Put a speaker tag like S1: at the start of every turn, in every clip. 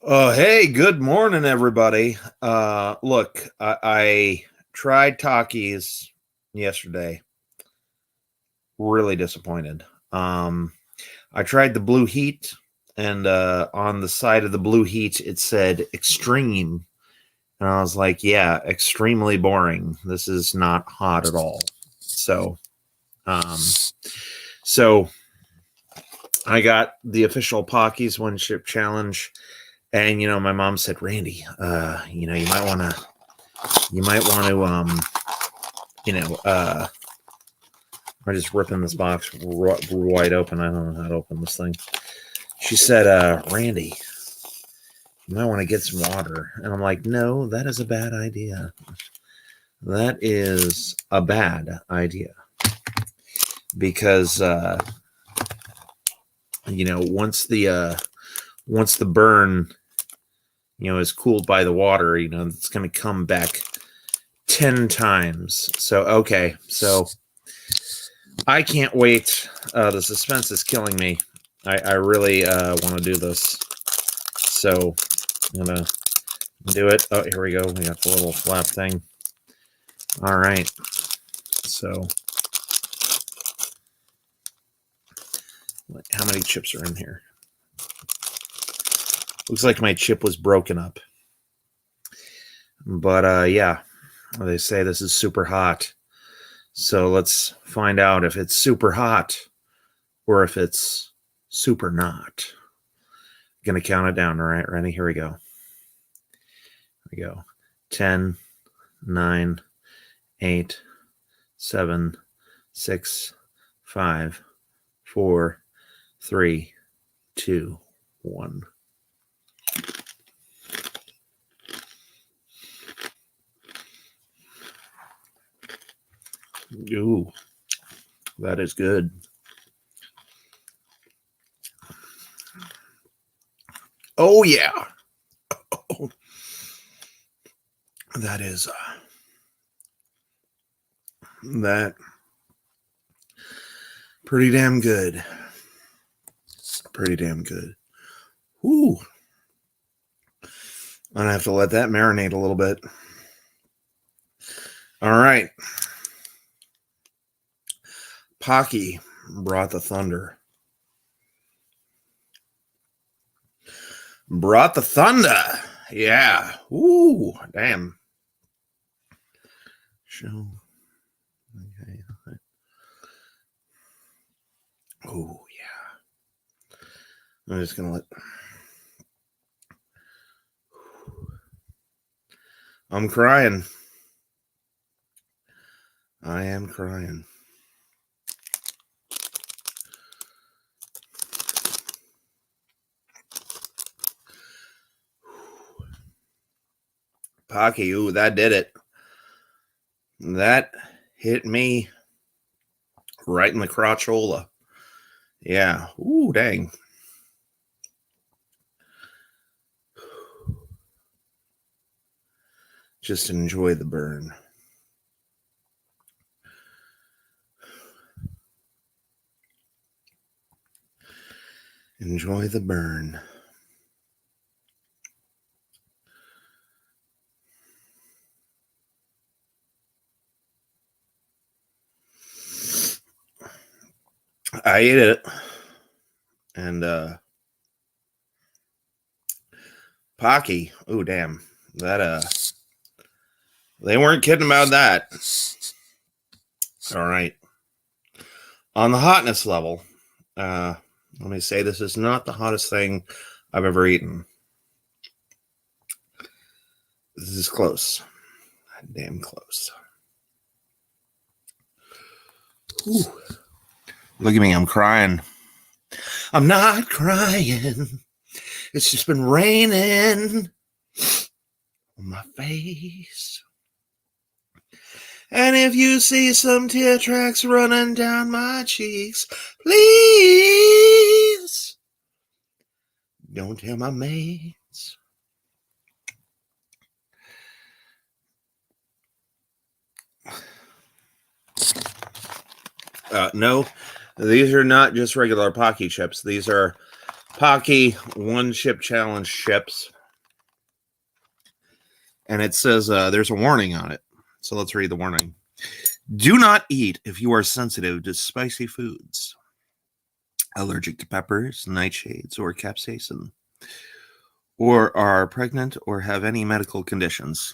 S1: Oh, hey, good morning, everybody. Look, I tried Takis yesterday. Really disappointed. I tried the Blue Heat, and on the side of the Blue Heat, it said extreme. And I was like, yeah, extremely boring. This is not hot at all. Um, so I got the official Pockies one ship challenge. And my mom said, Randy, you might want to, I'm just ripping this box wide open. I don't know how to open this thing. She said, Randy, you might want to get some water. And I'm like, no, that is a bad idea. That is a bad idea. Because, once the burn, is cooled by the water, it's going to come back 10 times. So, okay. So I can't wait. The suspense is killing me. I really want to do this. So I'm going to do it. Oh, here we go. We got the little flap thing. All right. So how many chips are in here? Looks like my chip was broken up. But yeah, they say this is super hot. So let's find out if it's super hot or if it's super not. I'm going to count it down. All right, ready? Here we go. Here we go. 10, 9, 8, 7, 6, 5, 4, 3, 2, 1. Ooh, that is good. Oh, yeah. Oh, that is that pretty damn good. Pretty damn good. Ooh. I'm going to have to let that marinate a little bit. All right. Paqui brought the thunder. Brought the thunder. Yeah. Ooh, damn. Show. Okay. Oh, yeah. I'm just going to let... I'm crying. I am crying. Paqui, ooh, that did it. That hit me right in the crotchola. Yeah. Ooh, dang. Just enjoy the burn. Enjoy the burn. I ate it. And Paqui, ooh, damn. That they weren't kidding about that. All right. On the hotness level, let me say this is not the hottest thing I've ever eaten. This is close. Damn close. Ooh. Look at me, I'm crying. I'm not crying. It's just been raining on my face. And if you see some tear tracks running down my cheeks, please don't tell my mates. No, these are not just regular Paqui chips. These are Paqui one chip challenge chips. And it says there's a warning on it. So let's read the warning. Do not eat if you are sensitive to spicy foods, allergic to peppers, nightshades, or capsaicin, or are pregnant or have any medical conditions.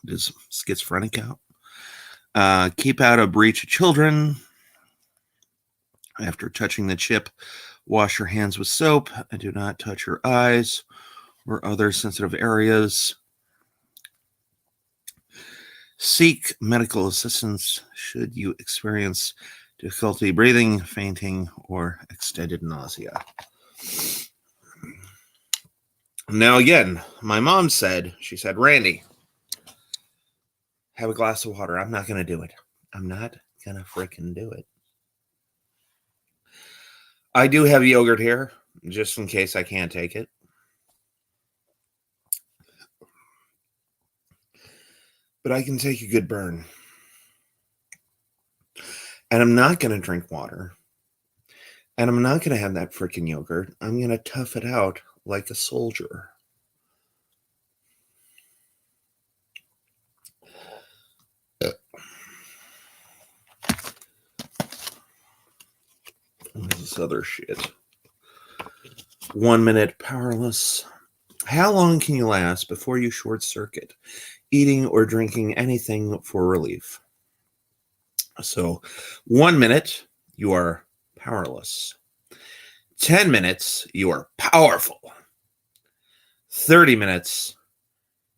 S1: Does schizophrenic out? Keep out of reach of children. After touching the chip, wash your hands with soap and do not touch your eyes or other sensitive areas. Seek medical assistance should you experience difficulty breathing, fainting, or extended nausea. Now, again, my mom said, Randy, have a glass of water. I'm not going to do it. I'm not going to freaking do it. I do have yogurt here, just in case I can't take it. But I can take a good burn. And I'm not going to drink water. And I'm not going to have that freaking yogurt. I'm going to tough it out like a soldier. What is this other shit? 1 minute powerless. How long can you last before you short circuit? Eating or drinking anything for relief. So 1 minute, you are powerless. 10 minutes, you are powerful. 30 minutes,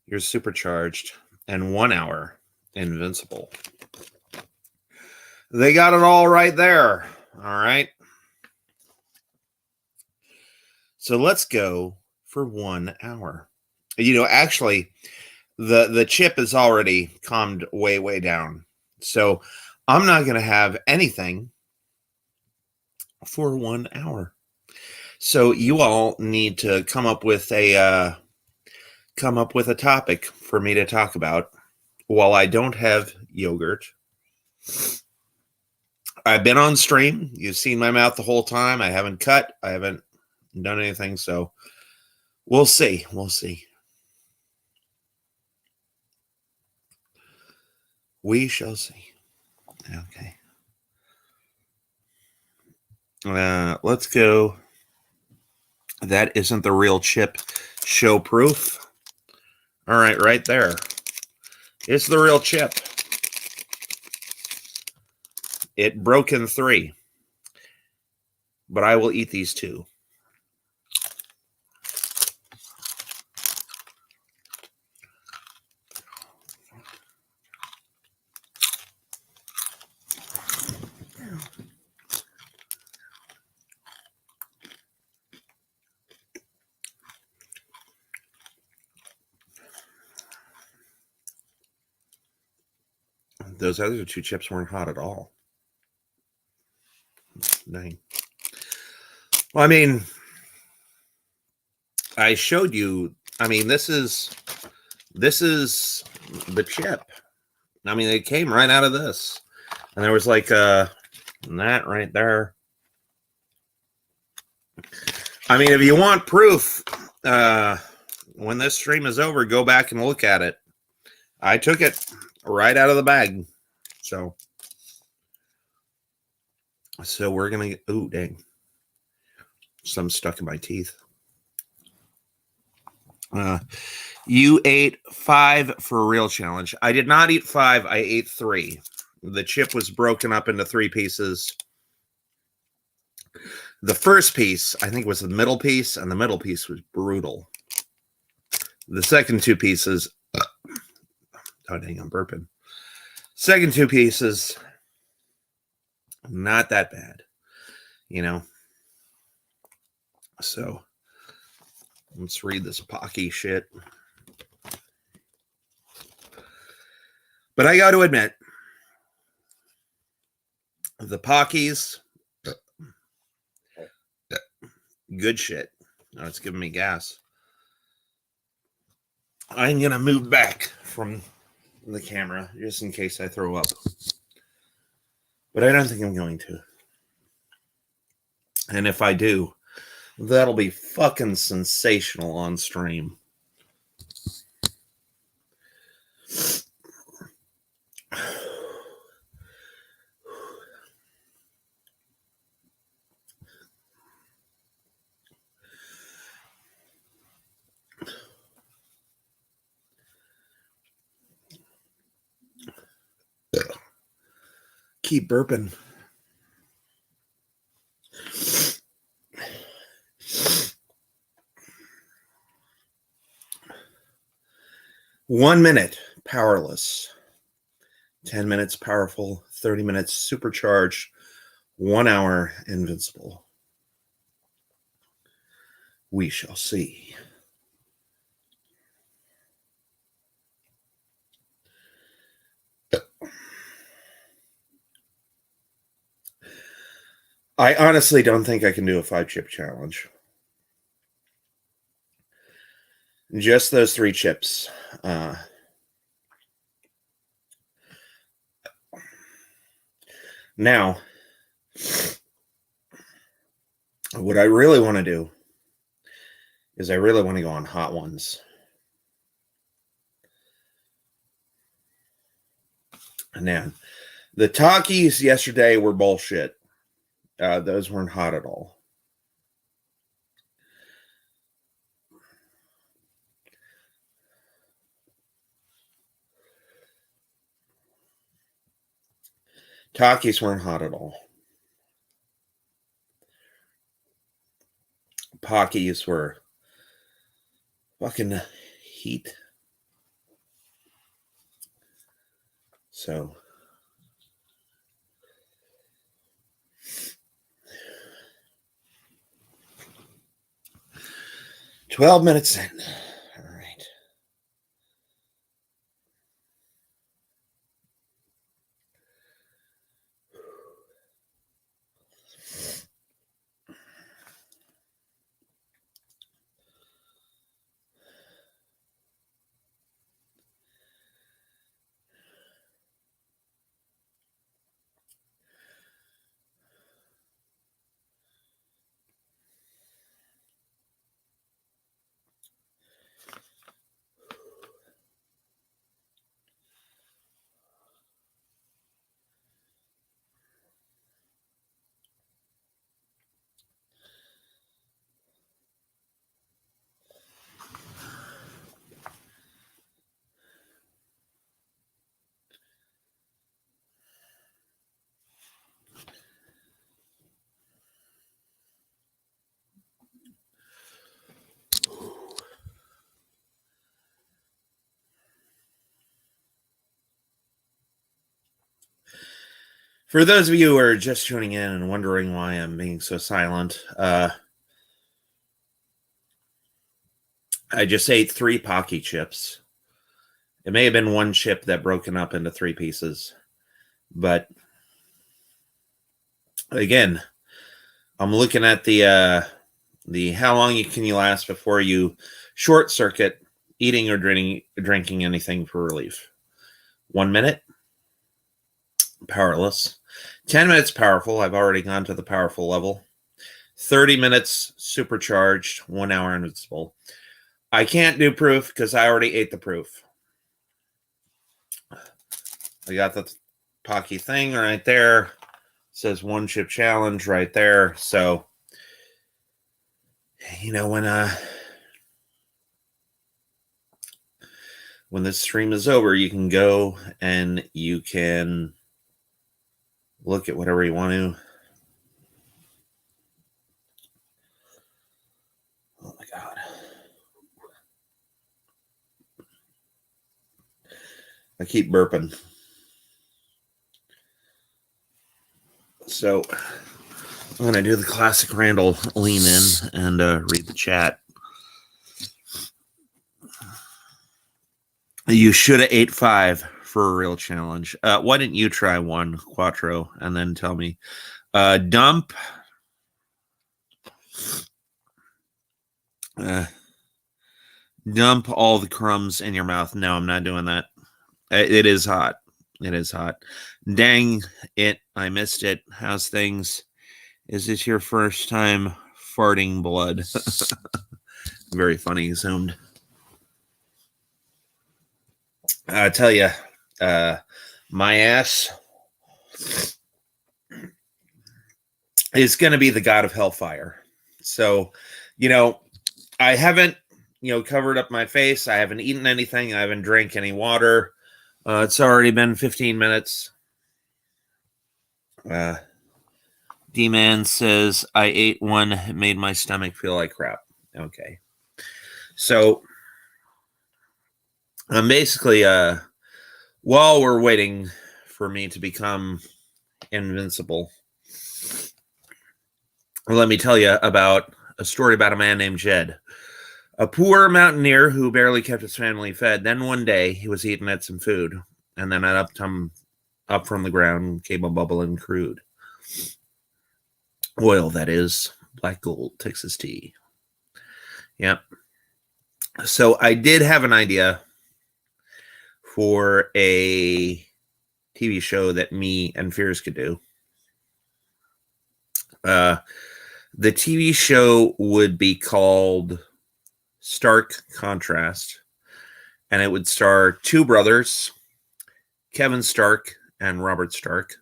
S1: you're supercharged. And 1 hour, invincible. They got it all right there. All right. So let's go for 1 hour. Actually, the chip is already calmed way down. So I'm not going to have anything for 1 hour. So you all need to come up with a topic for me to talk about while I don't have yogurt. I've been on stream. You've seen my mouth the whole time. I haven't cut. I haven't done anything. So we'll see. We shall see. Okay. Let's go. That isn't the real chip. Show proof. All right, right there. It's the real chip. It broke in 3. But I will eat these 2. Those other 2 chips weren't hot at all. Dang. Well, I mean, I showed you. I mean, this is the chip. I mean, it came right out of this, and there was like that right there. I mean, if you want proof, when this stream is over, go back and look at it. I took it right out of the bag. So we're going to, ooh, dang. Some stuck in my teeth. You ate 5 for a real challenge. I did not eat 5. I ate 3. The chip was broken up into 3 pieces. The first piece, I think, was the middle piece, and the middle piece was brutal. The second 2 pieces, oh, dang, I'm burping. Second 2 pieces, not that bad, So let's read this Paqui shit. But I got to admit, the Paquis, good shit. Oh, it's giving me gas. I'm going to move back from the camera just in case I throw up. But I don't think I'm going to. And if I do, that'll be fucking sensational on stream. Keep burping. One minute, powerless. 10 minutes, powerful. 30 minutes, supercharged. 1 hour, invincible. We shall see. I honestly don't think I can do a 5-chip challenge. Just those 3 chips. Now, what I really want to do is I really want to go on hot ones. Now, the Takis yesterday were bullshit. Those weren't hot at all. Takis weren't hot at all. Paqui were fucking heat. So 12 minutes in. All right. For those of you who are just tuning in and wondering why I'm being so silent, I just ate 3 Paqui chips. It may have been 1 chip that broken up into 3 pieces, but again, I'm looking at the how long can you last before you short circuit eating or drinking anything for relief. 1 minute, powerless. 10 minutes, powerful. I've already gone to the powerful level. 30 minutes, supercharged. 1 hour, invincible. I can't do proof because I already ate the proof. I got the Paqui thing right there. It says 1 chip challenge right there. So, you know, when this stream is over, you can go and you can look at whatever you want to. Oh my God. I keep burping. So I'm going to do the classic Randall lean in and read the chat. You should have ate 5 for a real challenge. Why didn't you try 1 Quattro and then tell me? Dump all the crumbs in your mouth. No, I'm not doing that. It is hot. It is hot. Dang it. I missed it. How's things? Is this your first time farting blood? Very funny, zoomed. I tell you, my ass is going to be the god of hellfire. So, you know, I haven't, covered up my face. I haven't eaten anything. I haven't drank any water. It's already been 15 minutes. D-Man says, I ate one, it made my stomach feel like crap. Okay. So, basically, while we're waiting for me to become invincible, let me tell you about a story about a man named Jed, a poor mountaineer who barely kept his family fed. Then one day he was eating at some food, and then up from the ground came a bubbling crude. Oil, that is. Black gold, Texas tea. Yep. So I did have an idea for a TV show that me and Fears could do. The TV show would be called Stark Contrast, and it would star two brothers, Kevin Stark and Robert Stark.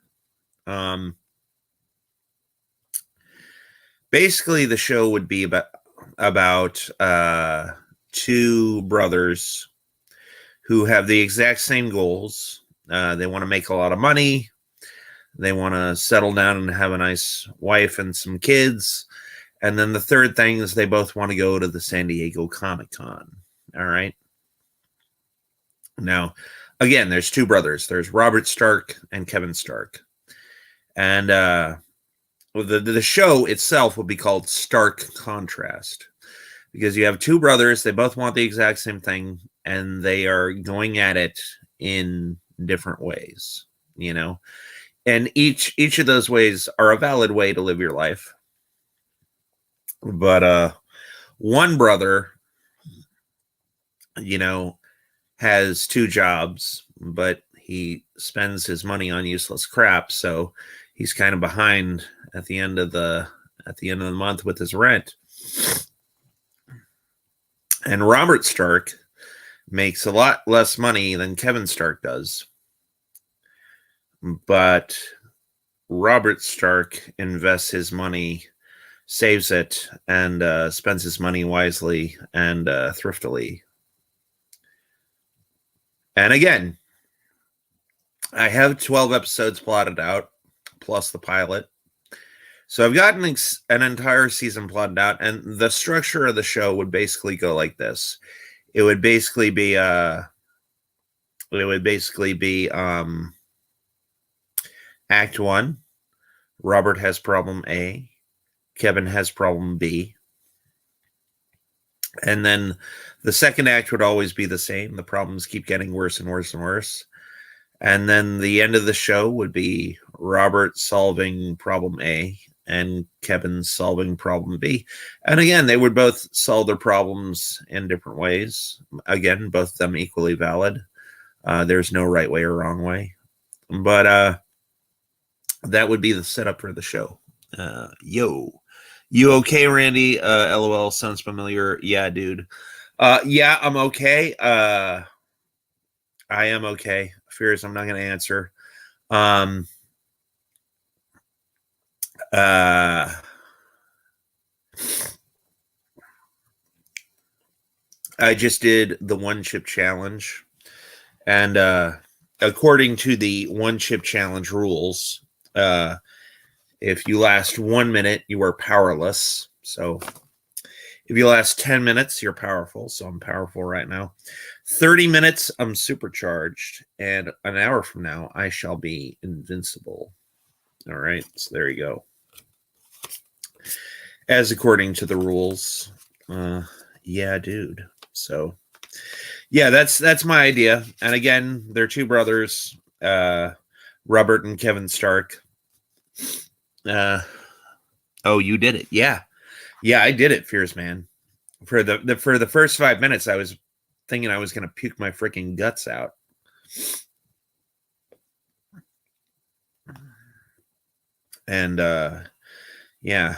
S1: Basically, the show would be about two brothers who have the exact same goals. They want to make a lot of money. They want to settle down and have a nice wife and some kids. And then the third thing is they both want to go to the San Diego Comic-Con. All right. Now, again, there's two brothers. There's Robert Stark and Kevin Stark. And the show itself would be called Stark Contrast, because you have two brothers. They both want the exact same thing, and they are going at it in different ways, you know. And each of those ways are a valid way to live your life. But one brother, you know, has two jobs, but he spends his money on useless crap, so he's kind of behind at the end of the month with his rent. And Robert Stark makes a lot less money than Kevin Stark does. But Robert Stark invests his money, saves it, and spends his money wisely and thriftily. And again, I have 12 episodes plotted out, plus the pilot. So I've got an entire season plotted out, and the structure of the show would basically go like this. It would basically be Act 1, Robert has problem A, Kevin has problem B. And then the second act would always be the same. The problems keep getting worse and worse and worse. And then the end of the show would be Robert solving problem A and Kevin solving problem B. And again, they would both solve their problems in different ways. Again, both of them equally valid. There's no right way or wrong way. But that would be the setup for the show. Yo. You okay, Randy? LOL, sounds familiar. Yeah, dude. Yeah, I'm okay. I am okay. Fears I'm not going to answer. I just did the one chip challenge, and according to the one chip challenge rules, if you last 1 minute, you are powerless. So if you last 10 minutes, you're powerful. So I'm powerful right now. 30 minutes, I'm supercharged. And an hour from now, I shall be invincible. All right. So there you go. As according to the rules. Yeah, dude. So yeah, that's my idea. And again, they're two brothers, Robert and Kevin Stark. Oh, you did it. Yeah, I did it, Fears Man. For the first 5 minutes, I was thinking I was going to puke my freaking guts out. And yeah,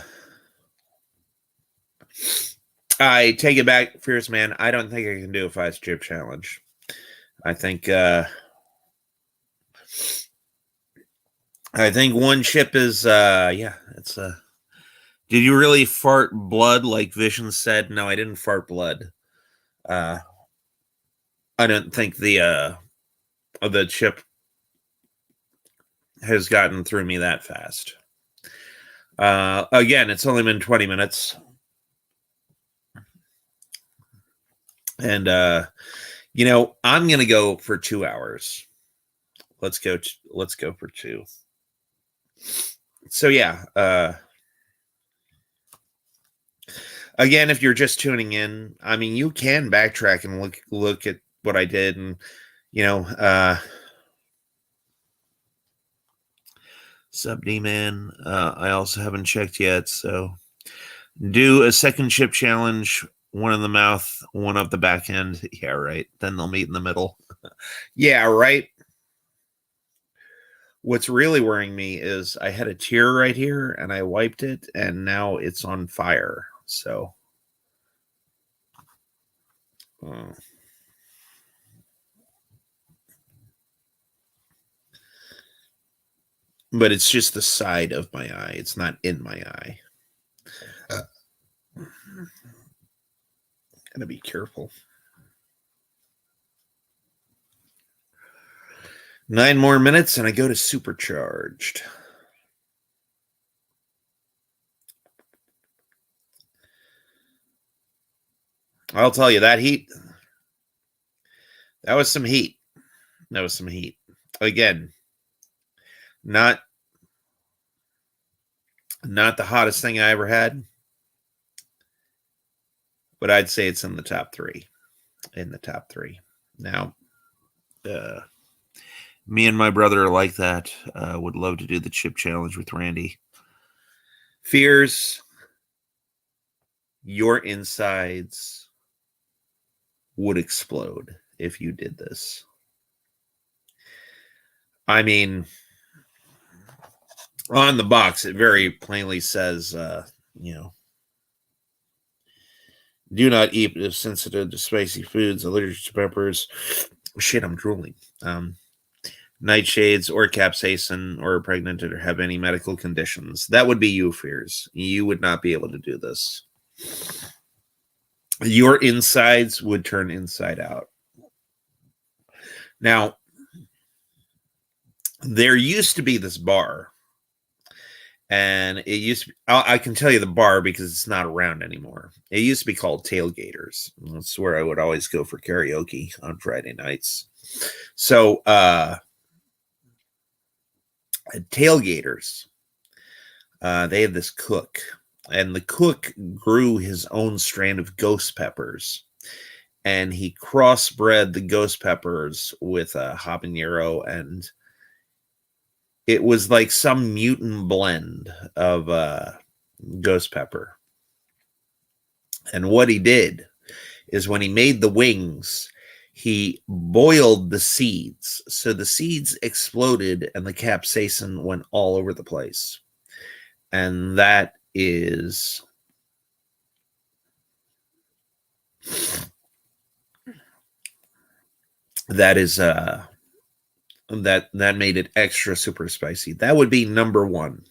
S1: I take it back, Fierce Man. I don't think I can do a 5 chip challenge. I think one chip is yeah, it's did you really fart blood like Vision said? No, I didn't fart blood. I don't think the chip has gotten through me that fast. Again, it's only been 20 minutes. And, I'm going to go for 2 hours. Let's go for 2. So, yeah. Again, if you're just tuning in, I mean, you can backtrack and look at what I did. And, Sub D-Man, I also haven't checked yet. So, do a second chip challenge, one in the mouth, one up the back end. Yeah, right. Then they'll meet in the middle. Yeah, right. What's really worrying me is I had a tear right here and I wiped it and now it's on fire. So, but it's just the side of my eye. It's not in my eye. Gotta be careful. 9 more minutes and I go to supercharged. I'll tell you, that heat, that was some heat. That was some heat. Again, not the hottest thing I ever had, but I'd say it's in the top 3. In the top 3. Now, me and my brother are like that. Would love to do the chip challenge with Randy. Fears, your insides would explode if you did this. I mean, on the box, it very plainly says, do not eat if sensitive to spicy foods, allergic to peppers. Shit, I'm drooling. Nightshades or capsaicin or pregnant or have any medical conditions. That would be you, Fears. You would not be able to do this. Your insides would turn inside out. Now, there used to be this bar, and it used to be, I can tell you the bar because it's not around anymore. It used to be called Tailgaters. That's where I would always go for karaoke on Friday nights. So, Tailgaters, they had this cook, and the cook grew his own strand of ghost peppers, and he crossbred the ghost peppers with a habanero, and it was like some mutant blend of ghost pepper. And what he did is when he made the wings, he boiled the seeds. So the seeds exploded and the capsaicin went all over the place. And that is that made it extra super spicy. That would be number 1.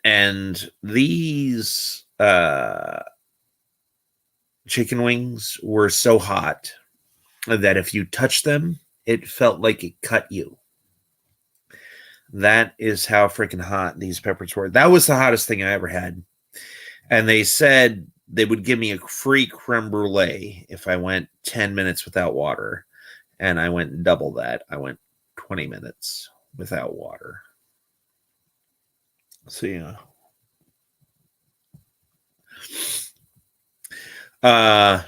S1: And these chicken wings were so hot that if you touched them, it felt like it cut you. That is how freaking hot these peppers were. That was the hottest thing I ever had. And they said they would give me a free creme brulee if I went 10 minutes without water. And I went double that. I went 20 minutes without water. So, yeah. I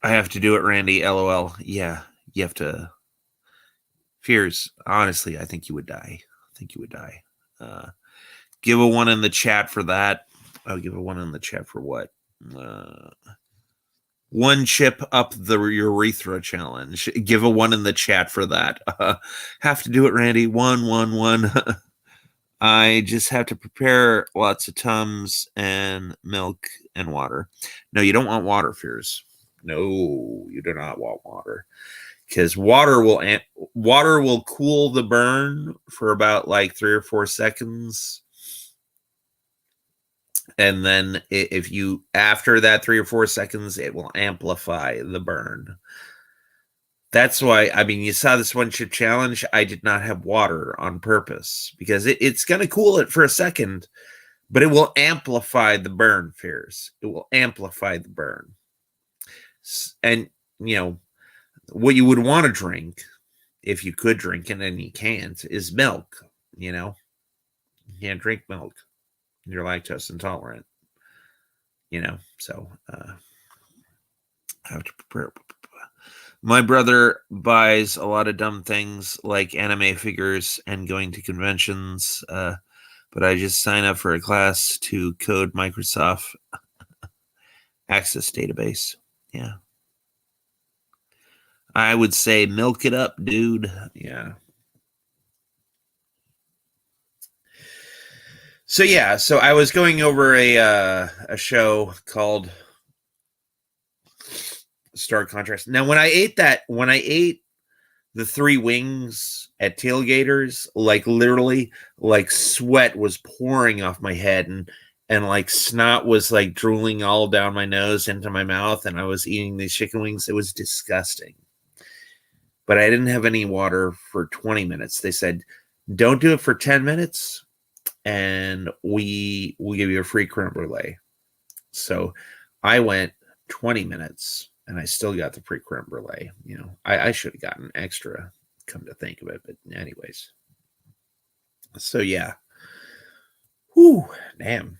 S1: have to do it, Randy. LOL. Yeah, you have to. Fears. Honestly, I think you would die. Give a 1 in the chat for that. I'll give a 1 in the chat for what? 1 chip up the urethra challenge. Give a 1 in the chat for that. Have to do it, Randy. 1, 1, 1. I just have to prepare lots of Tums and milk and water. No, you don't want water, Fears. No, you do not want water. Because water will cool the burn for about like 3 or 4 seconds. And then if you, after that 3 or 4 seconds, it will amplify the burn. That's why, I mean, you saw this one chip challenge. I did not have water on purpose because it's going to cool it for a second, but it will amplify the burn, Fears. It will amplify the burn. And, you know, what you would want to drink, if you could drink it and you can't, is milk. You know, you can't drink milk. You're lactose intolerant. You know, so I have to prepare. My brother buys a lot of dumb things like anime figures and going to conventions, but I just sign up for a class to code Microsoft Access database. Yeah. I would say milk it up, dude. Yeah. So yeah, so I was going over a show called Stark Contrast. Now when I ate the 3 wings at Tailgaters, like literally, like sweat was pouring off my head and like snot was like drooling all down my nose into my mouth, and I was eating these chicken wings. It was disgusting. But I didn't have any water for 20 minutes. They said, don't do it for 10 minutes, and we'll give you a free creme brulee. So I went 20 minutes, and I still got the free creme brulee. You know, I should have gotten extra, come to think of it. But anyways. So yeah. Whew, damn.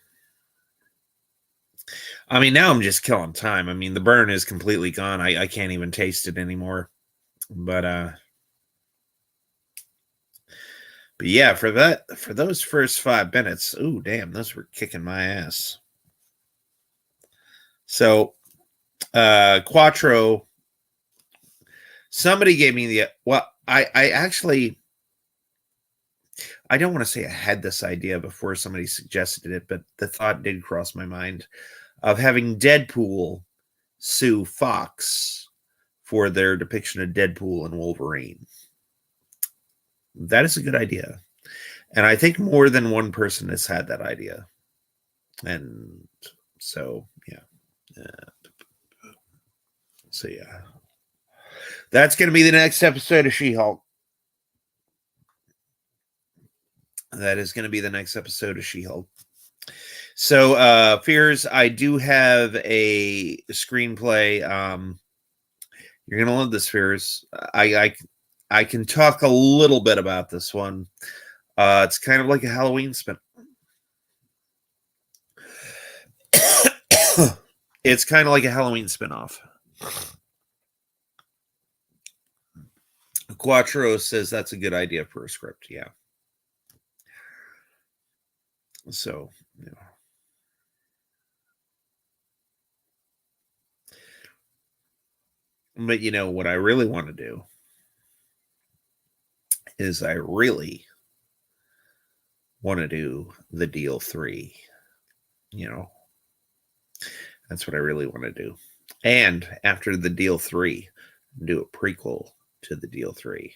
S1: I mean, now I'm just killing time. I mean, the burn is completely gone. I can't even taste it anymore. But yeah, for those first 5 minutes, ooh, damn, those were kicking my ass. So, Quattro, somebody gave me I actually, I don't want to say I had this idea before somebody suggested it, but the thought did cross my mind of having Deadpool sue Fox for their depiction of Deadpool and Wolverine. That is a good idea. And I think more than one person has had that idea. And so, yeah. So, yeah. That's going to be the next episode of She-Hulk. That is going to be the next episode of She-Hulk. So, Fears, I do have a screenplay. You're going to love this, Fears. I can talk a little bit about this one. It's kind of like a Halloween spin. It's kind of like a Halloween spinoff. Quattro says that's a good idea for a script. Yeah. So, you know. But you know what I really want to do is I really want to do the Deal 3. You know, that's what I really want to do. And after the Deal 3, do a prequel to the Deal 3.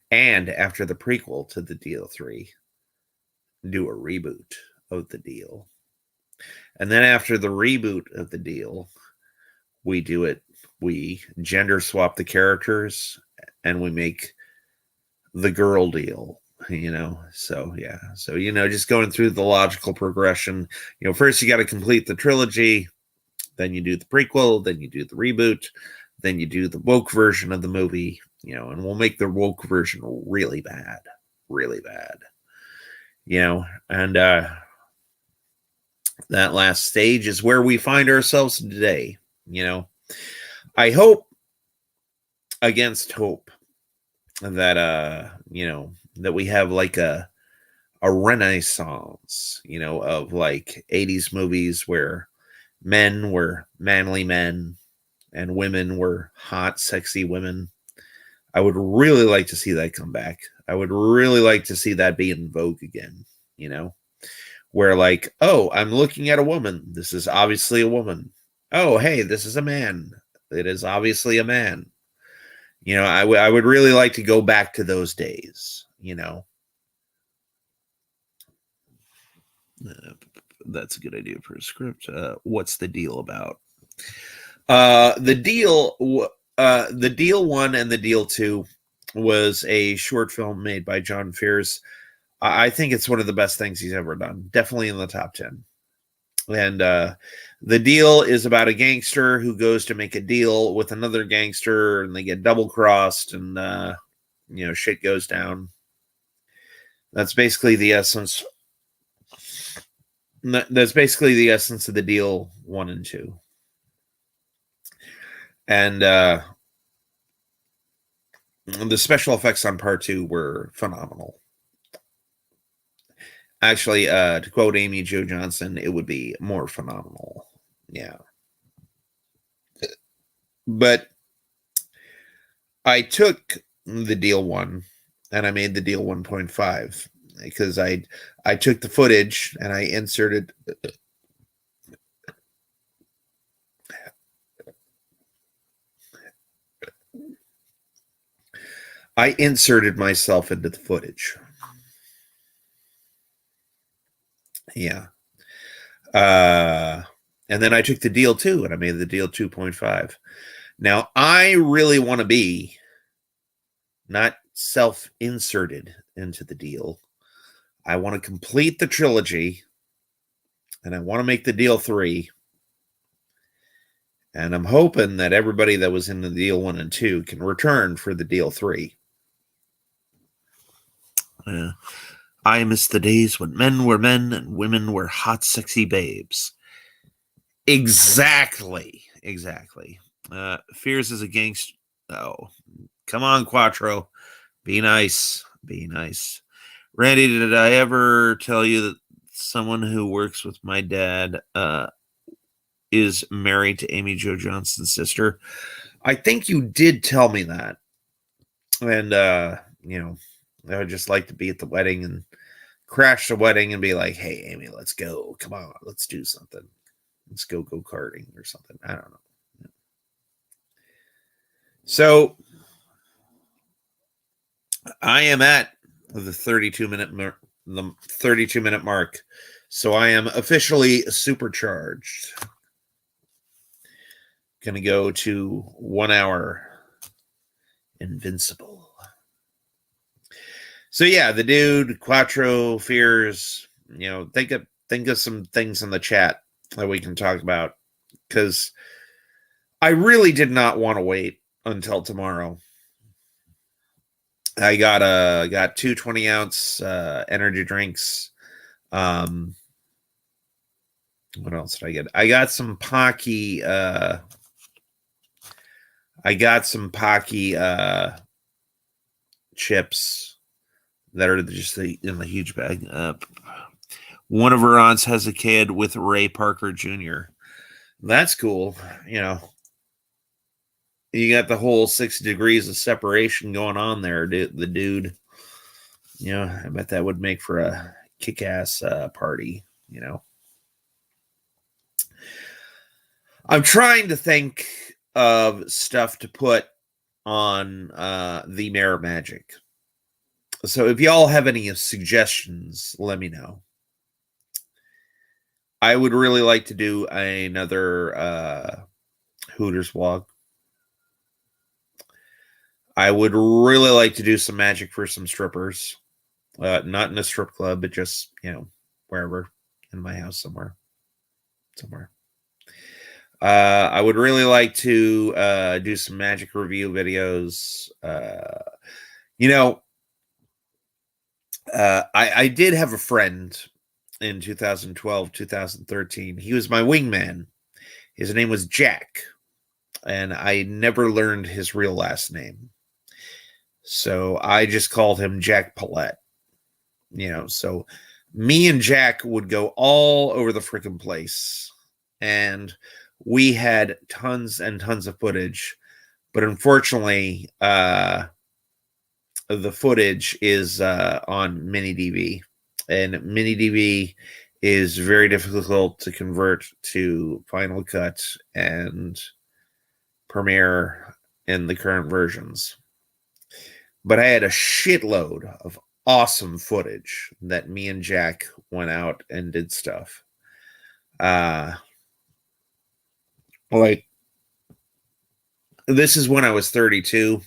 S1: And after the prequel to the Deal 3, do a reboot of the Deal. And then after the reboot of the Deal, we gender swap the characters and we make the girl Deal, you know. So yeah, so you know, just going through the logical progression. You know, first you got to complete the trilogy, then you do the prequel, then you do the reboot, then you do the woke version of the movie, you know, and we'll make the woke version really bad. You know, and that last stage is where we find ourselves today. You know, I hope against hope that you know, that we have like a renaissance, you know, of like 80s movies where men were manly men and women were hot, sexy women. I would really like to see that come back. I would really like to see that be in vogue again, you know, where like, oh, I'm looking at a woman. This is obviously a woman. Oh, hey, this is a man. It is obviously a man. You know, I would really like to go back to those days, you know. That's a good idea for a script. What's the deal about? The deal, The Deal 1 and The Deal 2 was a short film made by John Fears. I think it's one of the best things he's ever done. Definitely in the top 10. And The Deal is about a gangster who goes to make a deal with another gangster, and they get double-crossed, and shit goes down. That's basically the essence. That's basically the essence of The Deal 1 and 2. And the special effects on part 2 were phenomenal. Actually, to quote Amy Jo Johnson, it would be more phenomenal. Yeah. But I took The Deal 1 and I made The Deal 1.5 because I took the footage and I inserted myself into the footage. Yeah. And then I took The Deal 2 and I made The Deal 2.5. Now, I really want to be not self-inserted into The Deal. I want to complete the trilogy, and I want to make The Deal 3. And I'm hoping that everybody that was in The Deal 1 and 2 can return for The Deal 3. I miss the days when men were men and women were hot, sexy babes. Exactly. Fears is a gangster. Oh, come on, Quattro. Be nice. Randy, did I ever tell you that someone who works with my dad is married to Amy Jo Johnson's sister? I think you did tell me that. And, I would just like to be at the wedding and crash the wedding and be like, hey, Amy, let's go. Come on, let's do something. Let's go karting or something. I don't know. So I am at the 32-minute mark. So I am officially supercharged. Going to go to 1 hour. Invincible. So yeah, the dude, Quattro, Fears, think of some things in the chat that we can talk about, because I really did not want to wait until tomorrow. I got 2 20-ounce energy drinks. What else did I get? I got some Paqui. Chips that are just in the huge bag. One of her aunts has a kid with Ray Parker Jr. That's cool. You got the whole 6 degrees of separation going on there. The dude, I bet that would make for a kick-ass party. I'm trying to think of stuff to put on the Mirror Magic. So if y'all have any suggestions, let me know. I would really like to do another Hooters vlog. I would really like to do some magic for some strippers. Not in a strip club, but just, wherever, in my house somewhere. I would really like to do some magic review videos. I did have a friend in 2012, 2013. He was my wingman. His name was Jack, and I never learned his real last name. So I just called him Jack Paulette. So me and Jack would go all over the freaking place, and we had tons and tons of footage, but unfortunately, the footage is on mini DV, and mini DV is very difficult to convert to Final Cut and Premiere in the current versions. But I had a shitload of awesome footage that me and Jack went out and did stuff. this is when I was 32.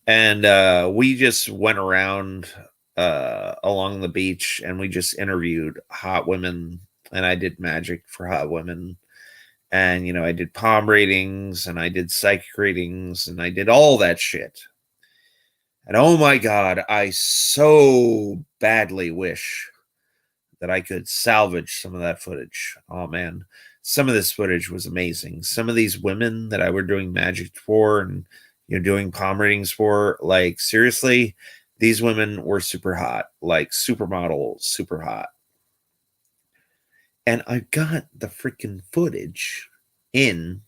S1: And we just went around along the beach and we just interviewed hot women. And I did magic for hot women. And, I did palm readings and I did psychic readings and I did all that shit. And oh my God, I so badly wish that I could salvage some of that footage. Oh man, some of this footage was amazing. Some of these women that I were doing magic for and doing palm readings for, like seriously, these women were super hot, like supermodel, super hot. And I got the freaking footage in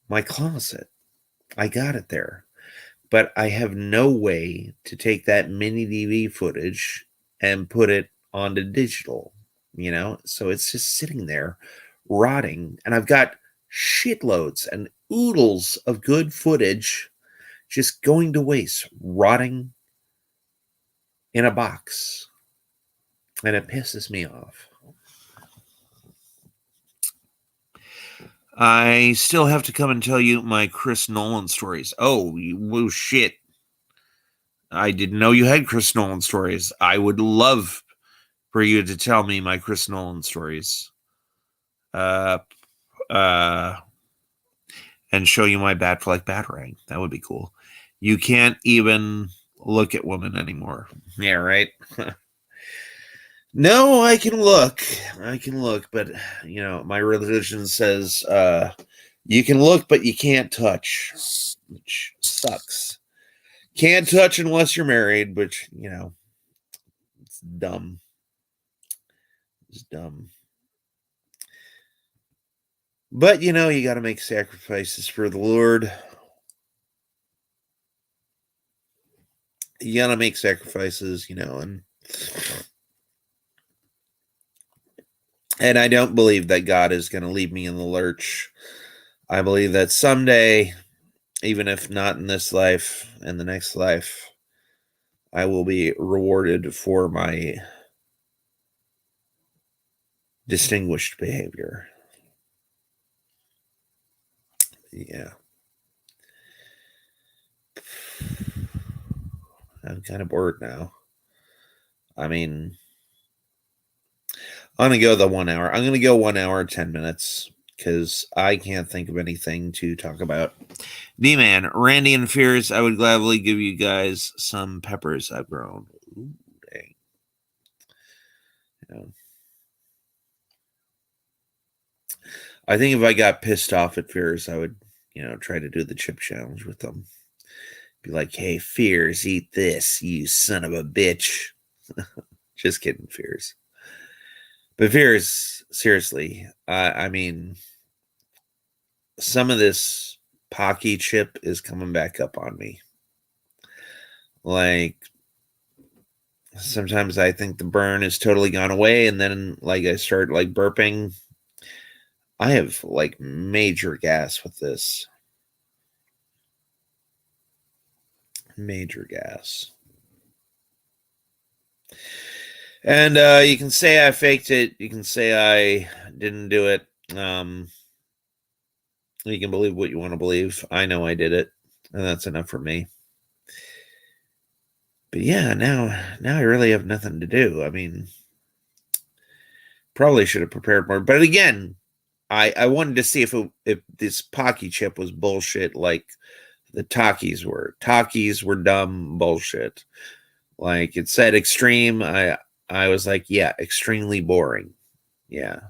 S1: my closet. I got it there. But I have no way to take that mini DV footage and put it onto digital, So it's just sitting there rotting. And I've got shitloads and oodles of good footage just going to waste, rotting in a box. And it pisses me off. I still have to come and tell you my Chris Nolan stories. Oh, shit. I didn't know you had Chris Nolan stories. I would love for you to tell me my Chris Nolan stories. And show you my Batfleck Batarang. That would be cool. You can't even look at women anymore. Yeah, right? No, I can look, but my religion says you can look, but you can't touch, which sucks. Can't touch unless you're married, which it's dumb. It's dumb. But you got to make sacrifices for the Lord. You got to make sacrifices, and I don't believe that God is going to leave me in the lurch. I believe that someday, even if not in this life, in the next life, I will be rewarded for my distinguished behavior. Yeah. I'm kind of bored now. I mean, I'm going to go the 1 hour. I'm going to go 1 hour, 10 minutes because I can't think of anything to talk about. D-Man, Randy and Fears, I would gladly give you guys some peppers I've grown. Ooh, dang. I think if I got pissed off at Fears, I would, try to do the chip challenge with them. Be like, hey, Fears, eat this, you son of a bitch. Just kidding, Fears. But Fears, seriously, I mean, some of this Paqui chip is coming back up on me. Like, sometimes I think the burn is totally gone away, and then, I start, burping. I have, major gas with this. Major gas. And you can say I faked it. You can say I didn't do it. You can believe what you want to believe. I know I did it, and that's enough for me. But yeah, now I really have nothing to do. I mean, probably should have prepared more. But again, I wanted to see if this Paqui chip was bullshit like the Takis were. Takis were dumb bullshit. Like it said extreme. I was like, yeah, extremely boring. Yeah.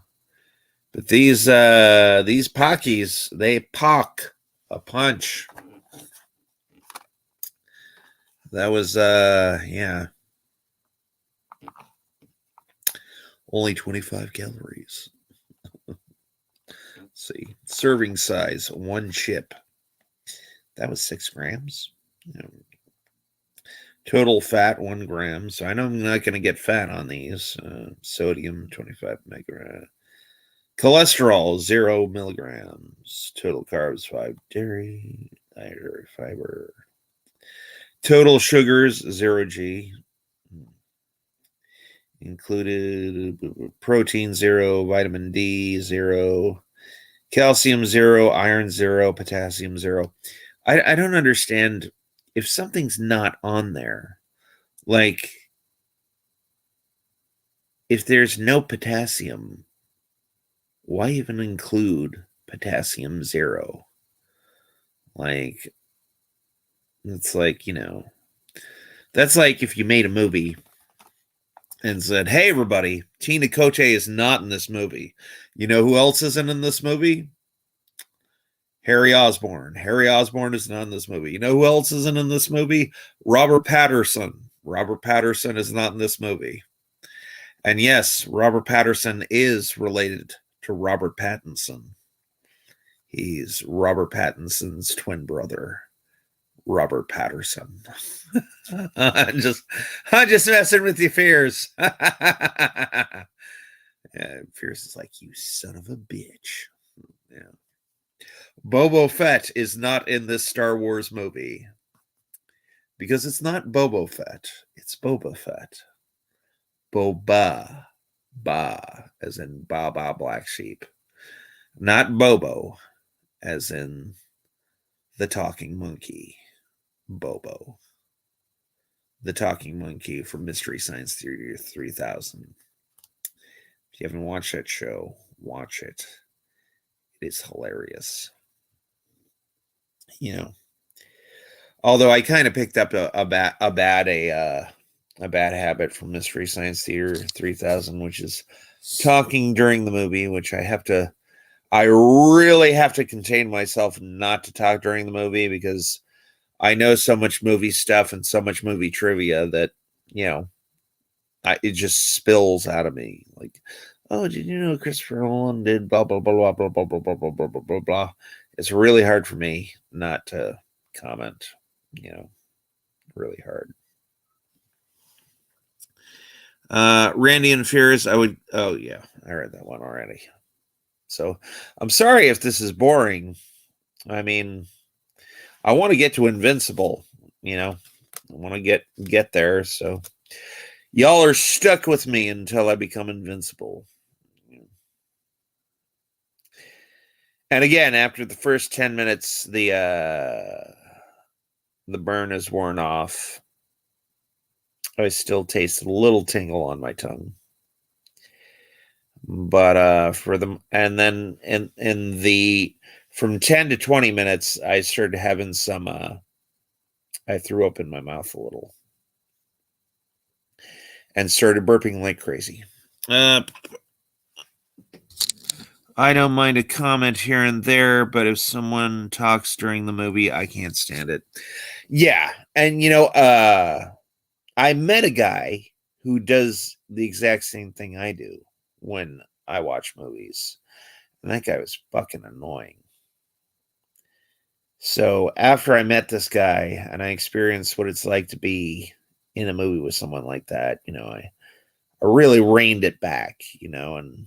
S1: But these Paqis, they pock a punch. That was yeah. Only 25 calories. Let's see. Serving size, 1 chip. That was 6 grams. Total fat, 1 gram. So I know I'm not going to get fat on these. Sodium, 25 megagrams. Cholesterol, 0 milligrams. Total carbs, 5 dairy, dietary fiber. Total sugars, 0 G. Included protein, 0. Vitamin D, 0. calcium 0, iron 0, potassium 0. I don't understand if something's not on there. Like, if there's no potassium, why even include potassium 0? Like, it's like, that's like if you made a movie and said, hey, everybody, Tina Koche is not in this movie. You know who else isn't in this movie? Harry Osborn. Harry Osborn is not in this movie. You know who else isn't in this movie? Robert Patterson. Robert Patterson is not in this movie. And yes, Robert Patterson is related to Robert Pattinson. He's Robert Pattinson's twin brother, Robert Patterson. I'm just messing with you, Fears. Fears is like, you son of a bitch. Yeah. Boba Fett is not in this Star Wars movie because it's not Boba Fett. It's Boba Fett. Boba. Ba, as in Baba Black Sheep. Not Bobo, as in the talking monkey. Bobo. The talking monkey from Mystery Science Theater 3000. If you haven't watched that show, watch it. It is hilarious. Although I kind of picked up a bad habit from Mystery Science Theater 3000, which is talking during the movie, which I really have to contain myself not to talk during the movie because I know so much movie stuff and so much movie trivia that, it just spills out of me. Like, oh, did you know Christopher Nolan did blah, blah, blah, blah, blah, blah, blah, blah, blah, blah, blah, blah. It's really hard for me not to comment, really hard. Randy and Fears, oh yeah, I read that one already. So I'm sorry if this is boring. I mean, I want to get to Invincible, I want to get there. So y'all are stuck with me until I become invincible. And again, after the first 10 minutes, the burn is worn off. I still taste a little tingle on my tongue. But and then in the from 10 to 20 minutes, I started having some I threw up in my mouth a little and started burping like crazy. I don't mind a comment here and there, but if someone talks during the movie, I can't stand it. Yeah, and I met a guy who does the exact same thing I do when I watch movies. And that guy was fucking annoying. So after I met this guy and I experienced what it's like to be in a movie with someone like that, I really reined it back, and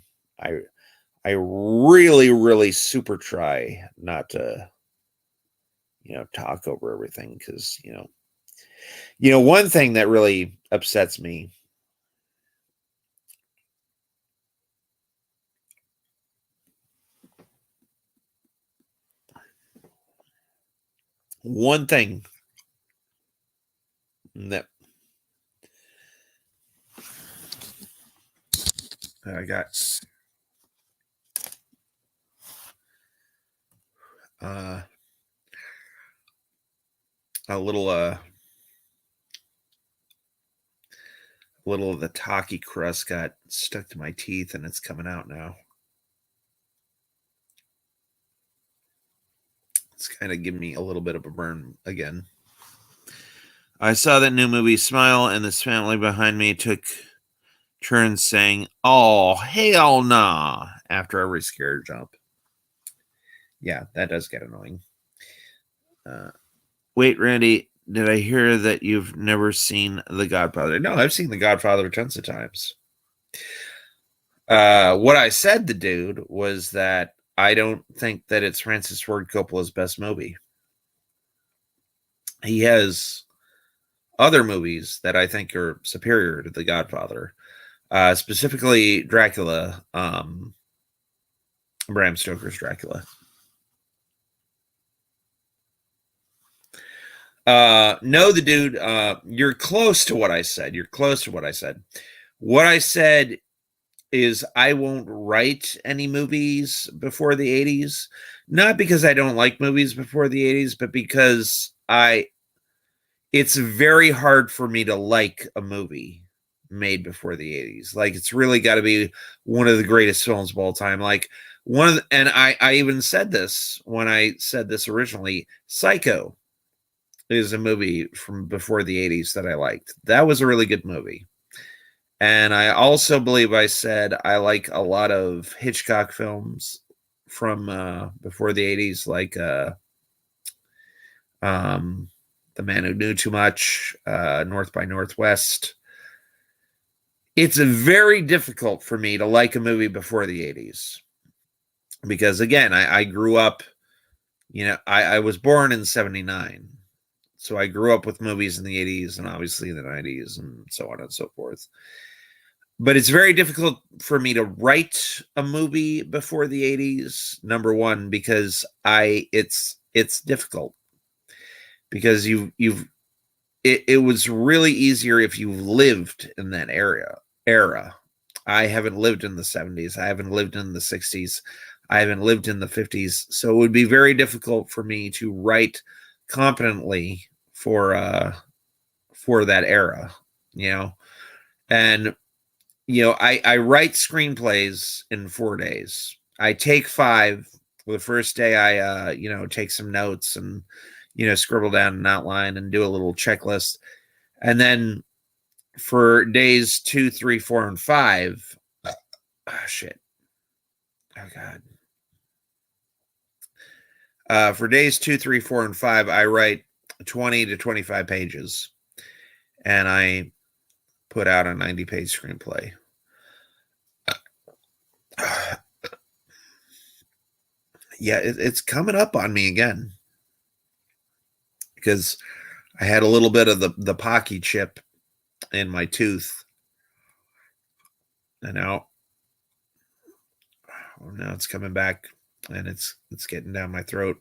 S1: I really, really super try not to, talk over everything because, one thing that really upsets me. One thing that I got a little of the Taki crust got stuck to my teeth and it's coming out now. It's kind of giving me a little bit of a burn again. I saw that new movie Smile, and this family behind me took turns saying, "Oh, hell nah," after every scare jump. Yeah, that does get annoying. Wait, Randy, did I hear that you've never seen The Godfather? No, I've seen The Godfather tons of times. What I said to dude was that I don't think that it's Francis Ford Coppola's best movie. He has other movies that I think are superior to The Godfather, specifically Dracula. Bram Stoker's Dracula. No, the dude. You're close to what I said. You're close to what I said. What I said is I won't write any movies before the 80s. Not because I don't like movies before the 80s, but because it's very hard for me to like a movie made before the 80s. Like, it's really got to be one of the greatest films of all time. Like, and I even said this when I said this originally. Psycho is a movie from before the 80s that I liked. That was a really good movie. And I also believe I said I like a lot of Hitchcock films from before the 80s, like The Man Who Knew Too Much, North by Northwest. It's very difficult for me to like a movie before the 80s because, again, I grew up, I was born in 79. So I grew up with movies in the 80s and obviously in the 90s and so on and so forth. But it's very difficult for me to write a movie before the 80s, number one, because it's difficult. Because it was really easier if you lived in that era. I haven't lived in the 70s. I haven't lived in the 60s. I haven't lived in the 50s. So it would be very difficult for me to write competently for that era, and I write screenplays in 4 days. I take 5. The first day I take some notes and scribble down an outline and do a little checklist, and then for days 2, 3, 4, and 5, shit, oh god, for days 2, 3, 4, and 5, I write 20 to 25 pages, and I put out a 90-page screenplay. Yeah, it's coming up on me again because I had a little bit of the Paqui chip in my tooth, and now it's coming back, and it's getting down my throat.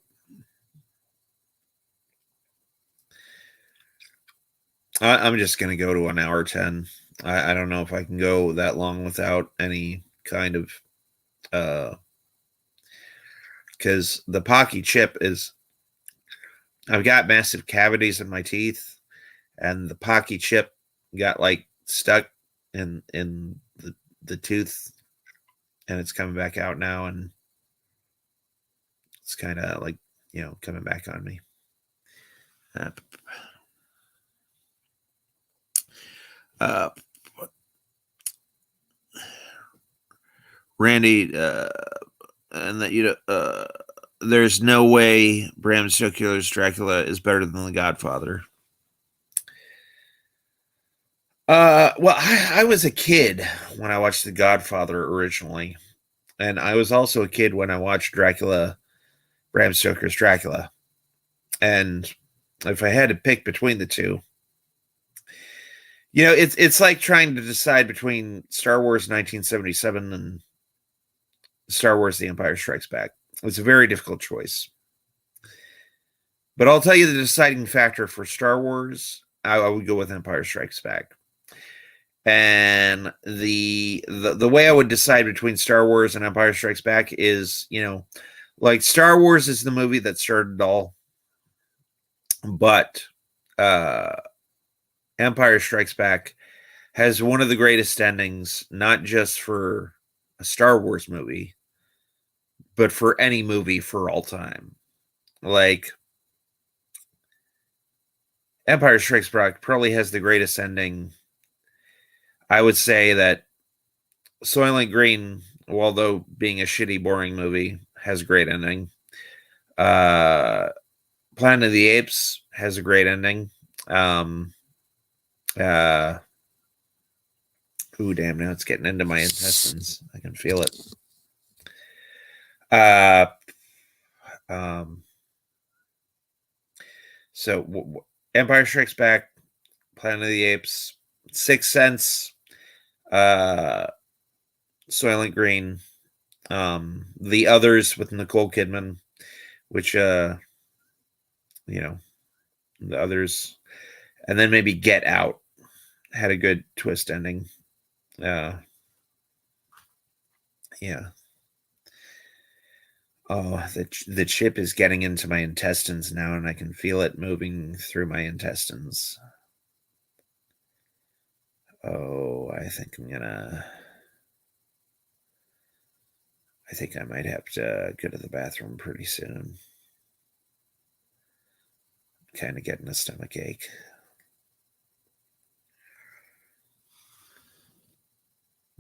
S1: I'm just gonna go to an hour 10. I don't know if I can go that long without any kind of because the Paqui chip is, I've got massive cavities in my teeth, and the Paqui chip got like stuck in the tooth, and it's coming back out now, and it's kind of like coming back on me. Randy, and that there's no way Bram Stoker's Dracula is better than The Godfather. Well, I was a kid when I watched The Godfather originally, and I was also a kid when I watched Bram Stoker's Dracula. And if I had to pick between the two, it's like trying to decide between Star Wars 1977 and Star Wars The Empire Strikes Back. It's a very difficult choice. But I'll tell you the deciding factor for Star Wars, I would go with Empire Strikes Back. And the way I would decide between Star Wars and Empire Strikes Back is, like Star Wars is the movie that started it all. But Empire Strikes Back has one of the greatest endings, not just for a Star Wars movie, but for any movie for all time. Like, Empire Strikes Back probably has the greatest ending. I would say that Soylent Green, although being a shitty, boring movie, has a great ending. Planet of the Apes has a great ending. Ooh, damn, now it's getting into my intestines. I can feel it. So Empire Strikes Back, Planet of the Apes, Sixth Sense, Soylent Green, The Others with Nicole Kidman, which the Others, and then maybe Get Out had a good twist ending. Yeah. Oh, the chip is getting into my intestines now, and I can feel it moving through my intestines. Oh, I think I might have to go to the bathroom pretty soon. Kind of getting a stomach ache.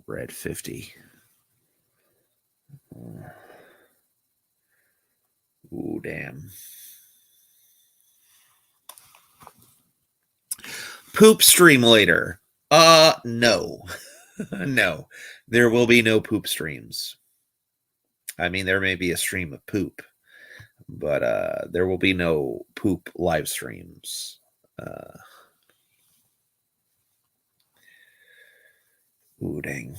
S1: Red 50. Ooh, damn. Poop stream later. No. No. There will be no poop streams. I mean, there may be a stream of poop, but there will be no poop live streams. Ooh, dang.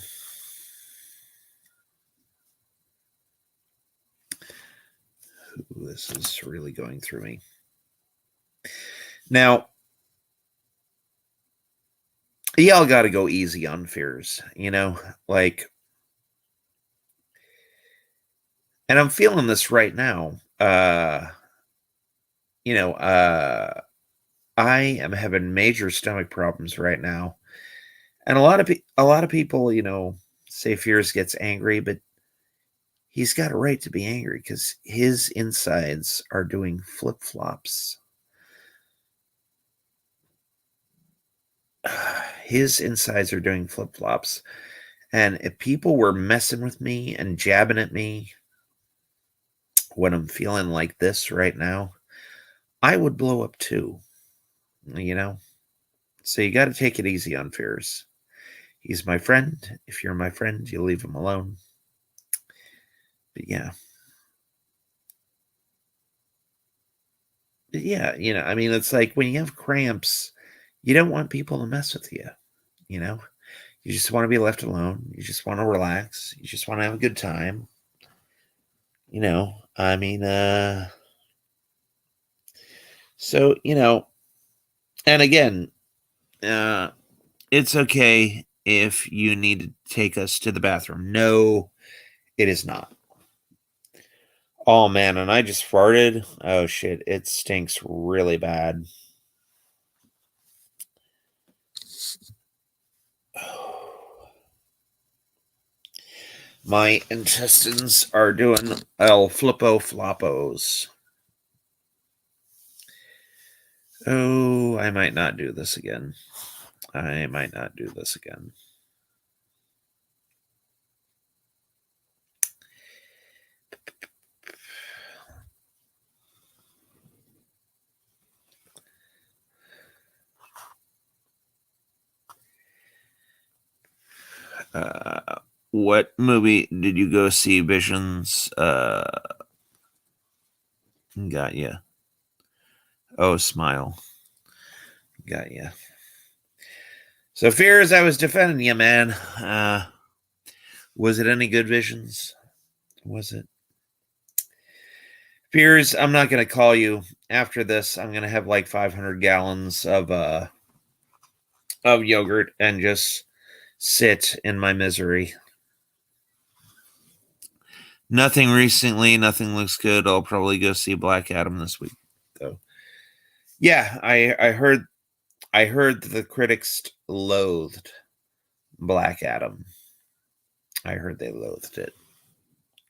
S1: Ooh, this is really going through me. Now, y'all got to go easy on fears, like, and I'm feeling this right now. I am having major stomach problems right now, and a lot of people, say Fears gets angry, but he's got a right to be angry because his insides are doing flip flops. His insides are doing flip flops, and if people were messing with me and jabbing at me when I'm feeling like this right now, I would blow up too. So you got to take it easy on Fears. He's my friend. If you're my friend, you leave him alone. But yeah. I mean, it's like when you have cramps, you don't want people to mess with you. You just want to be left alone. You just want to relax. You just want to have a good time. I mean, so, and again, it's okay if you need to take us to the bathroom. No, it is not. Oh man, and I just farted. Oh shit, it stinks really bad. My intestines are doing el flippo floppos. Oh, I might not do this again. What movie did you go see? Visions? Got ya. Oh, Smile. Got ya. So, Fears, I was defending you, man. Was it any good, Visions? Was it? Fears, I'm not going to call you after this. I'm going to have like 500 gallons of yogurt and just sit in my misery. Nothing recently. Nothing looks good. I'll probably go see Black Adam this week, though. Yeah, I heard that the critics loathed Black Adam. I heard they loathed it.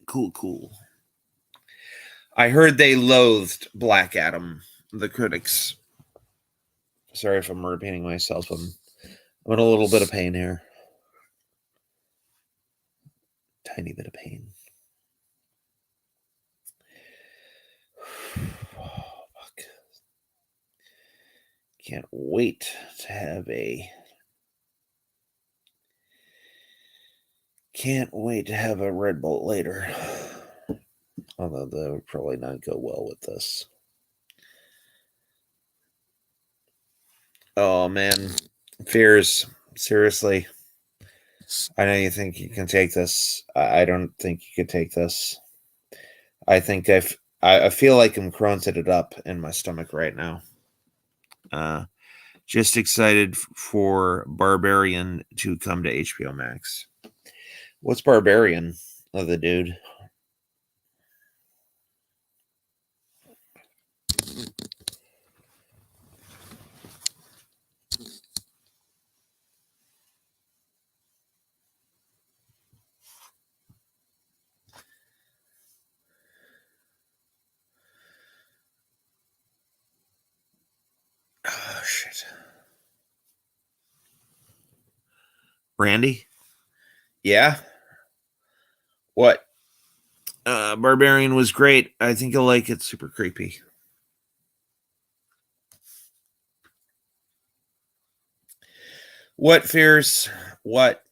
S1: Cool. I heard they loathed Black Adam, the critics. Sorry if I'm repeating myself. I'm in a little bit of pain here. Tiny bit of pain. Oh, fuck. Can't wait to have a Red Bull later. Although that would probably not go well with this. Oh man, Fears, seriously. I know you think you can take this. I don't think you can take this. I think I feel like I'm crunching it up in my stomach right now. Just excited for Barbarian to come to HBO Max. What's Barbarian of the dude? Oh, shit. Randy? Yeah? What? Barbarian was great. I think you'll like it. Super creepy. What fears? What?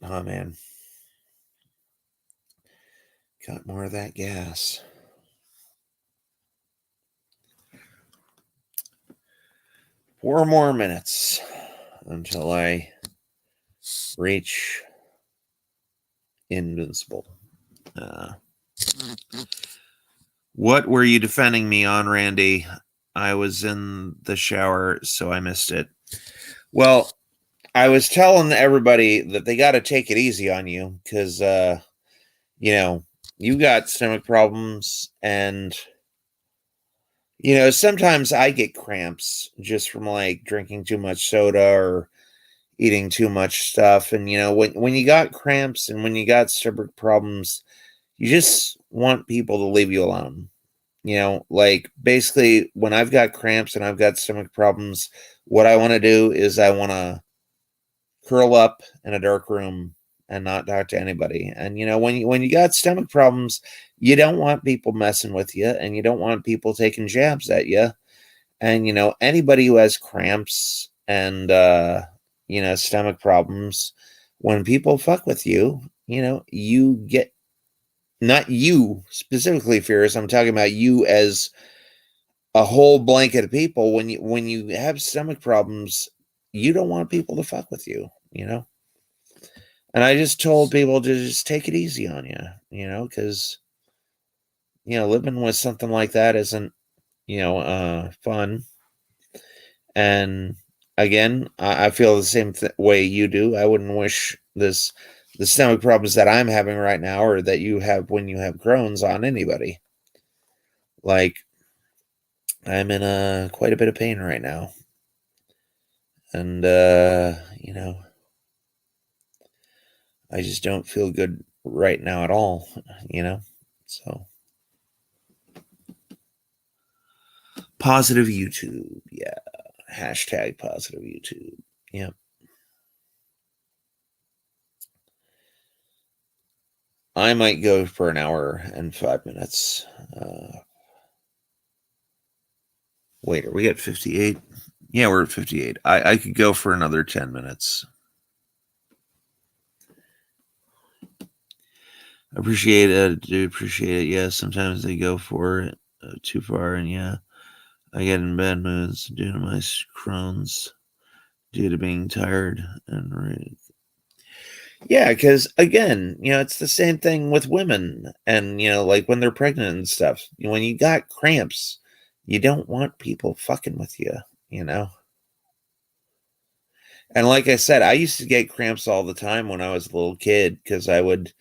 S1: Oh, man. Got more of that gas. 4 more minutes until I reach invincible. What were you defending me on, Randy? I was in the shower, so I missed it. Well, I was telling everybody that they got to take it easy on you because, you got stomach problems, and sometimes I get cramps just from like drinking too much soda or eating too much stuff. And when you got cramps and when you got stomach problems, you just want people to leave you alone. Like basically when I've got cramps and I've got stomach problems, what I want to do is I want to curl up in a dark room and not talk to anybody. And when you got stomach problems, you don't want people messing with you, and you don't want people taking jabs at you. And anybody who has cramps and stomach problems, when people fuck with you, you get, not you specifically, Fierce, I'm talking about you as a whole blanket of people. When you have stomach problems, you don't want people to fuck with you. And I just told people to just take it easy on you, because living with something like that isn't fun. And again, I feel the same way you do. I wouldn't wish the stomach problems that I'm having right now, or that you have when you have Crohn's, on anybody. Like, I'm in quite a bit of pain right now. And I just don't feel good right now at all. So positive YouTube, yeah. Hashtag positive YouTube. Yep. I might go for an hour and 5 minutes. Wait, are we at 58? Yeah, we're at 58. I could go for another 10 minutes. Appreciate it, dude. Appreciate it. Yeah, sometimes they go for it too far, and yeah, I get in bad moods due to my Crohn's, due to being tired and ready. Yeah, because again, it's the same thing with women, and like when they're pregnant and stuff. When you got cramps, you don't want people fucking with you. And like I said, I used to get cramps all the time when I was a little kid because I would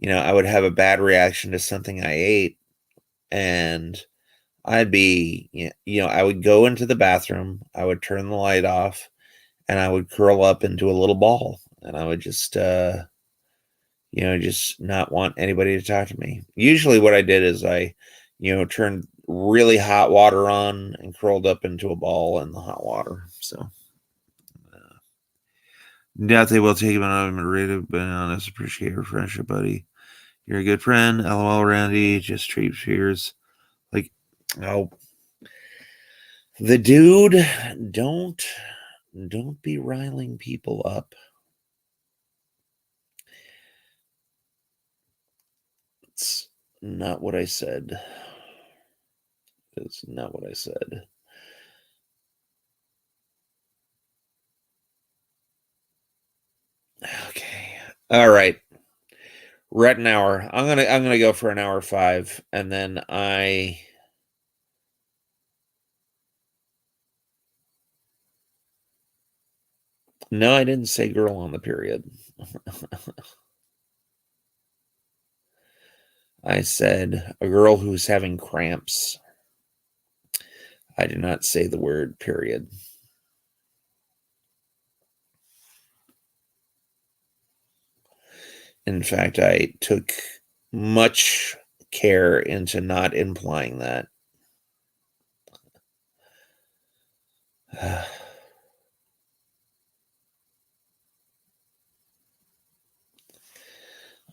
S1: have a bad reaction to something I ate, and I'd be, I would go into the bathroom, I would turn the light off, and I would curl up into a little ball, and I would just not want anybody to talk to me. Usually what I did is I, turned really hot water on and curled up into a ball in the hot water. So, doubt they will take him out of Madrid, but honest, appreciate your friendship, buddy. You're a good friend. LOL, Randy. Just treat fears like, oh, The dude, don't be riling people up. It's not what I said. It's not what I said. Okay. All right. We're at an hour. I'm gonna go for an hour 5, and then no, I didn't say girl on the period. I said a girl who's having cramps. I did not say the word period. In fact, I took much care into not implying that.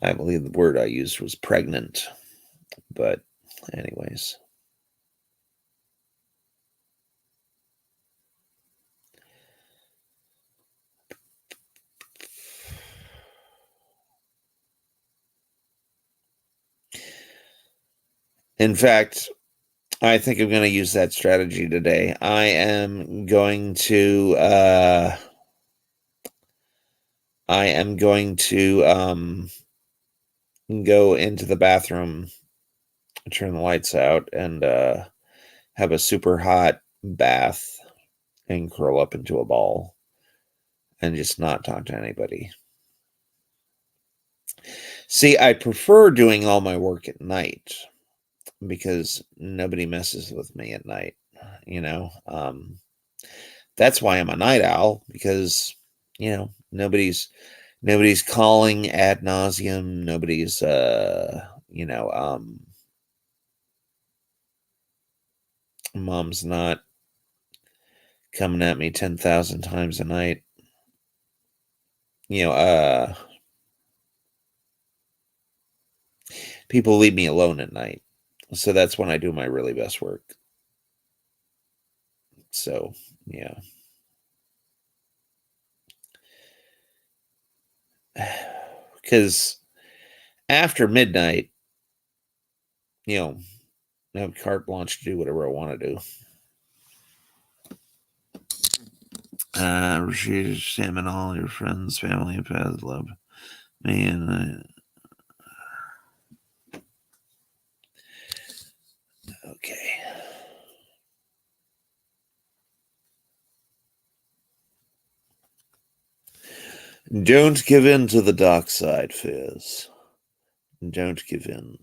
S1: I believe the word I used was pregnant, but anyways. In fact, I think I'm going to use that strategy today. I am going to go into the bathroom, turn the lights out, and have a super hot bath and curl up into a ball and just not talk to anybody. See, I prefer doing all my work at night because nobody messes with me at night, you know. That's why I'm a night owl, because nobody's calling ad nauseum, nobody's mom's not coming at me 10,000 times a night. People leave me alone at night. So that's when I do my really best work. So, yeah. Because after midnight, I have carte blanche to do whatever I want to do. Rashid, Sam, and all your friends, family, and pals love me, and okay. Don't give in to the dark side, Fizz. Don't give in.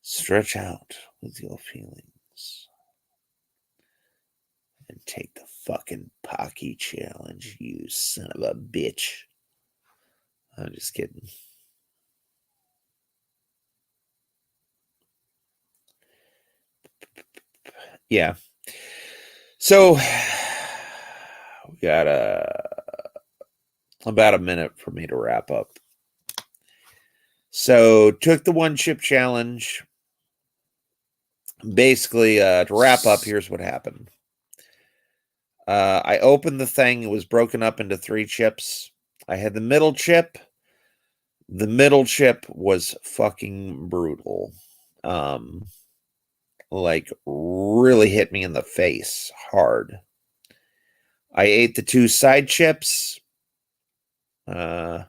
S1: Stretch out with your feelings. And take the fucking Paqui challenge, you son of a bitch. I'm just kidding. Yeah. So we got about a minute for me to wrap up. So took the 1 chip challenge. Basically, to wrap up, here's what happened. I opened the thing. It was broken up into 3 chips. I had the middle chip. The middle chip was fucking brutal. Like really hit me in the face hard. I ate the 2 side chips. I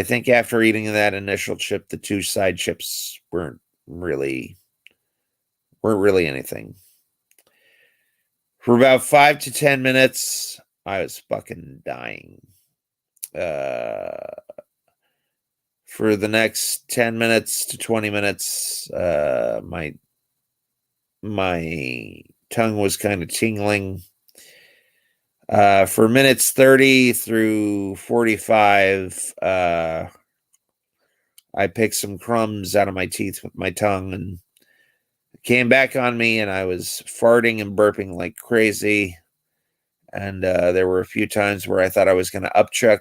S1: think after eating that initial chip, the 2 side chips weren't really anything. For about 5 to 10 minutes, I was fucking dying. For the next 10 minutes to 20 minutes, my tongue was kind of tingling. For minutes 30 through 45, I picked some crumbs out of my teeth with my tongue and it came back on me, and I was farting and burping like crazy. And there were a few times where I thought I was going to upchuck.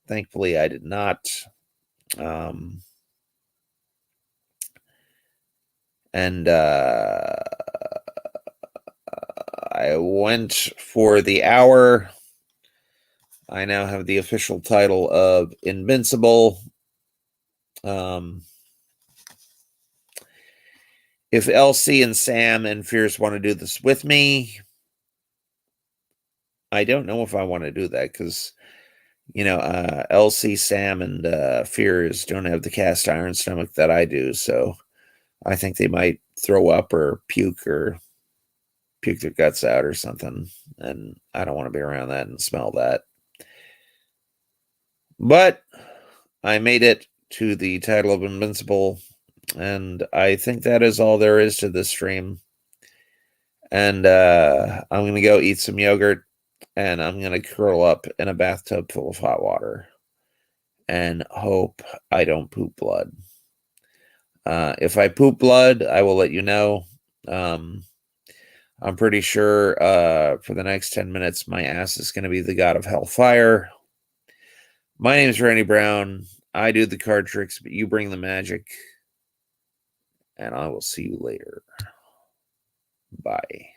S1: Thankfully, I did not. And I went for the hour. I now have the official title of Invincible. If LC and Sam and Fierce want to do this with me, I don't know if I want to do that because, LC, Sam, and Fierce don't have the cast iron stomach that I do. So I think they might throw up or puke their guts out or something. And I don't want to be around that and smell that. But I made it to the title of Invincible. And I think that is all there is to this stream. And I'm going to go eat some yogurt. And I'm going to curl up in a bathtub full of hot water. And hope I don't poop blood. If I poop blood, I will let you know. I'm pretty sure for the next 10 minutes, my ass is going to be the god of hellfire. My name is Randy Brown. I do the card tricks, but you bring the magic. And I will see you later. Bye.